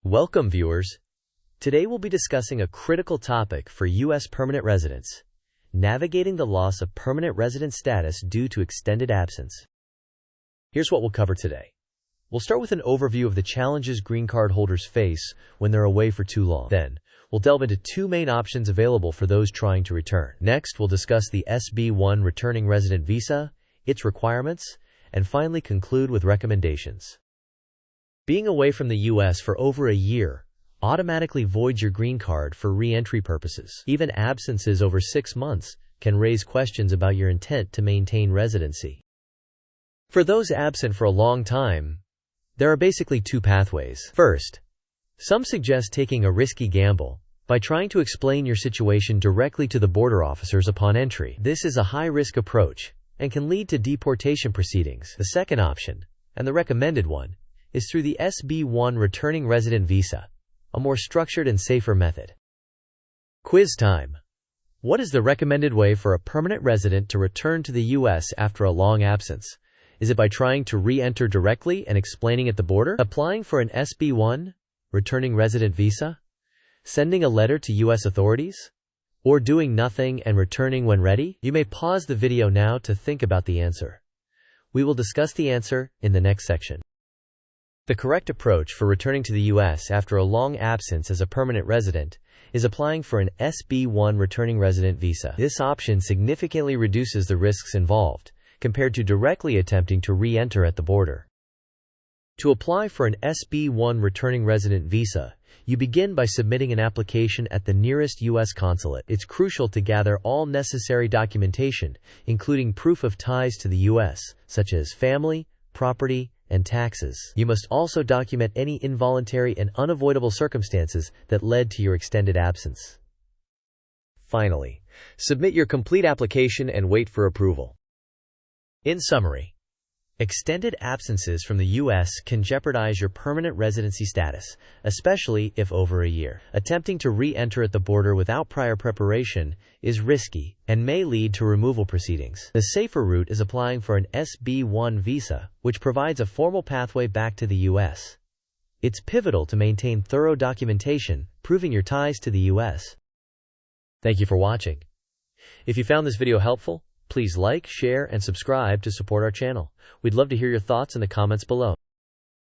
Welcome, viewers. Today we'll be discussing a critical topic for U.S. permanent residents: navigating the loss of permanent resident status due to extended absence. Here's what we'll cover today. We'll start with an overview of the challenges green card holders face when they're away for too long. Then, we'll delve into two main options available for those trying to return. Next, we'll discuss the SB-1 returning resident visa, its requirements, and finally conclude with recommendations. Being away from the U.S. for over a year automatically voids your green card for re-entry purposes. Even absences over 6 months can raise questions about your intent to maintain residency. For those absent for a long time, there are basically two pathways. First, some suggest taking a risky gamble by trying to explain your situation directly to the border officers upon entry. This is a high-risk approach and can lead to deportation proceedings. The second option, and the recommended one, is through the SB-1 returning resident visa, a more structured and safer method. Quiz time. What is the recommended way for a permanent resident to return to the U.S. after a long absence? Is it by trying to re-enter directly and explaining at the border? Applying for an SB-1 returning resident visa? Sending a letter to U.S. authorities? Or doing nothing and returning when ready? You may pause the video now to think about the answer. We will discuss the answer in the next section. The correct approach for returning to the U.S. after a long absence as a permanent resident is applying for an SB-1 returning resident visa. This option significantly reduces the risks involved compared to directly attempting to re-enter at the border. To apply for an SB-1 returning resident visa, you begin by submitting an application at the nearest U.S. consulate. It's crucial to gather all necessary documentation, including proof of ties to the U.S., such as family, property, and taxes. You must also document any involuntary and unavoidable circumstances that led to your extended absence. Finally, submit your complete application and wait for approval. In summary, extended absences from the U.S. can jeopardize your permanent residency status, especially if over a year. Attempting to re-enter at the border without prior preparation is risky and may lead to removal proceedings. The safer route is applying for an SB-1 visa, which provides a formal pathway back to the U.S. It's pivotal to maintain thorough documentation, proving your ties to the U.S. Thank you for watching. If you found this video helpful, please like, share, and subscribe to support our channel. We'd love to hear your thoughts in the comments below.